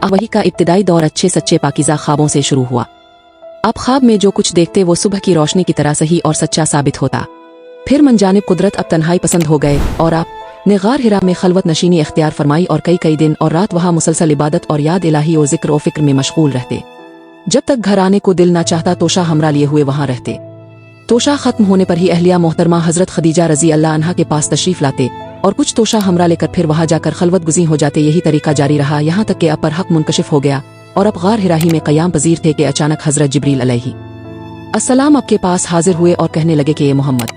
वही का इब्तिदाई दौर अच्छे सच्चे पाकीज़ा ख्वाबों से शुरू हुआ। आप ख्वाब में जो कुछ देखते वो सुबह की रोशनी की तरह सही और सच्चा साबित होता। फिर मनजानिब कुदरत अब तन्हाई पसंद हो गए और आप ने गार हिरा में खलवत नशीनी इख्तियार फरमाई और कई कई दिन और रात वहाँ मुसलसल इबादत और याद इलाही और जिक्र और फिक्र में मशगूल रहते। जब तक घर आने को दिल ना चाहता तोशा हमरा लिए हुए वहाँ रहते। तोशा खत्म होने पर ही अहलिया मोहतरमा हजरत खदीजा रजी अल्लाह अन्हा के पास तशरीफ लाते और कुछ तोशा हमरा लेकर फिर वहाँ जाकर खलवत गुज़ी हो जाते। यही तरीका जारी रहा यहाँ तक कि अब पर हक मुनकशिफ हो गया और अब गार हिरा ही में क़याम पजीर थे कि अचानक हजरत जिब्रील अलैहि अस्सलाम आपके पास हाजिर हुए और कहने लगे कि ये मोहम्मद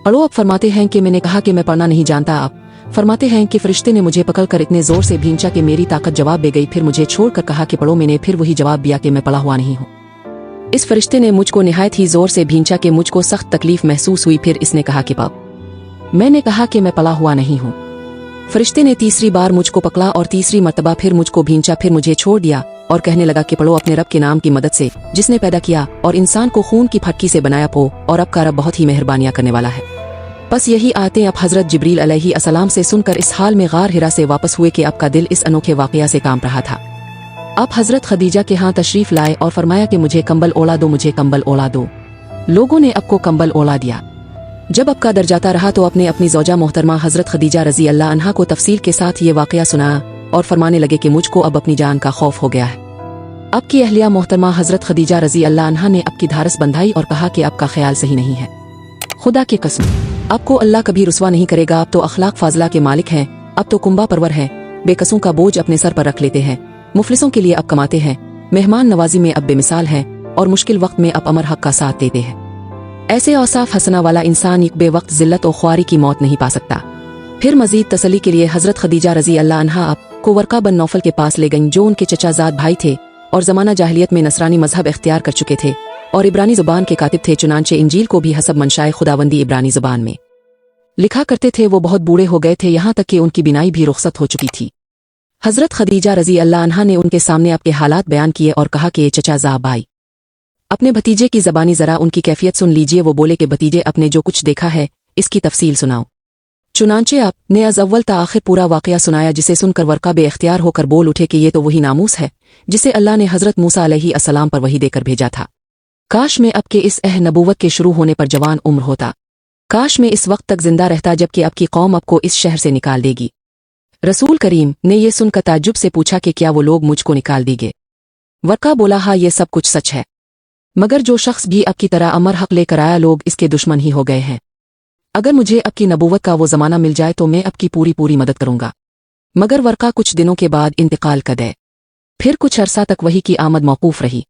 पढ़ो। अब फरमाते हैं कि मैंने कहा कि मैं पढ़ना नहीं जानता। आप फरमाते हैं कि फरिश्ते ने मुझे पकड़कर इतने जोर से भींचा कि मेरी ताकत जवाब दे गई। फिर मुझे छोड़कर कहा कि पढ़ो। मैंने फिर वही जवाब दिया कि मैं पढ़ा हुआ नहीं हूँ। इस फरिश्ते ने मुझको निहायत ही जोर से भींचा कि मुझको सख्त तकलीफ महसूस हुई। फिर इसने कहा कि पाप। मैंने कहा कि मैं पढ़ा हुआ नहीं हूँ। फरिश्ते ने तीसरी बार मुझको पकड़ा और तीसरी मर्तबा फिर मुझको भींचा। फिर मुझे छोड़ दिया और कहने लगा कि पढ़ो अपने रब के नाम की मदद से जिसने पैदा किया और इंसान को खून की फटकी से बनाया पो और अब का रब बहुत ही मेहरबानियां करने वाला है। बस यही आयतें अब हजरत जिब्रील अलैहि अस्सलाम से सुनकर इस हाल में गार हिरा से वापस हुए कि अब का दिल इस अनोखे वाक़या से कांप रहा था। अब हजरत खदीजा के यहाँ तशरीफ लाए और फरमाया कि मुझे कंबल ओढ़ा दो, मुझे कंबल ओढ़ा दो। लोगों ने अब को कंबल ओढ़ा दिया। जब अब का दर जाता रहा तो अपनी ज़ौजा मोहतरमा हजरत खदीजा रजी अल्लाह अन्हा को तफसील के साथ ये वाक़या सुनाया और फरमाने लगे कि मुझको अब अपनी जान का खौफ हो गया है। अब की अहलिया मोहतरमा हजरत खदीजा रजी अल्लाह अन्हा ने अब की धारस बंधाई और कहा कि अब का ख्याल सही नहीं है। खुदा की कसम आपको अल्लाह कभी रुसवा नहीं करेगा। अब तो अखलाक फाजला के मालिक हैं, अब तो कुंबा परवर हैं, बेकसों का बोझ अपने सर पर रख लेते हैं, मुफलिसों के लिए अब कमाते हैं, मेहमान नवाजी में अब बेमिसाल हैं और मुश्किल वक्त में अब अमर हक का साथ देते हैं। ऐसे औसाफ हसना वाला इंसान एक बेवक्त जिल्लत और ख्वारी की मौत नहीं पा सकता। फिर मजीद तसली के लिए हजरत खदीजा रजी अल्लाह अन्हा अब को वर्का बन नौफल के पास ले गईं जो उनके चचाजाद भाई थे और ज़माना जाहिलियत में नसरानी मजहब इख्तियार कर चुके थे और इब्रानी ज़ुबान के कातिब थे। चुनांचे इंजील को भी हसब मनशाए खुदावंदी इब्रानी ज़ुबान में लिखा करते थे। वो बहुत बूढ़े हो गए थे, यहाँ तक कि उनकी बिनाई भी रुखसत हो चुकी थी। हजरत खदीजा रजी अल्लाह अन्हा ने उनके सामने आपके हालात बयान किए और कहा कि चचाज़ा भाई अपने भतीजे की ज़बानी ज़रा उनकी कैफियत सुन लीजिए। वो बोले कि भतीजे अपने जो कुछ देखा है इसकी तफसील सुनाओ। चुनांचे आप ने अज अव्वल ता आखिर पूरा वाक़या सुनाया जिसे सुनकर वर्का बेख्तियार होकर बोल उठे कि ये तो वही नामूस है जिसे अल्लाह ने हजरत मूसा अलैहि अस्सलाम पर वही देकर भेजा था। काश में अब के इस नबूवत के शुरू होने पर जवान उम्र होता। काश में इस वक्त तक जिंदा रहता जबकि अब की कौम अब को इस शहर से निकाल देगी। रसूल करीम ने यह सुनकर ताज्जुब से पूछा कि क्या वो लोग मुझको निकाल देंगे? वर्का बोला हाँ ये सब कुछ सच है, मगर जो शख्स भी अब की तरह अमर हक लेकर आया लोग इसके दुश्मन ही हो गए हैं। अगर मुझे अब की नबूवत का वो ज़माना मिल जाए तो मैं अब की पूरी मदद करूंगा। मगर वर्का कुछ दिनों के बाद इंतकाल कर गए। फिर कुछ अरसा तक वही की आमद मौकूफ रही।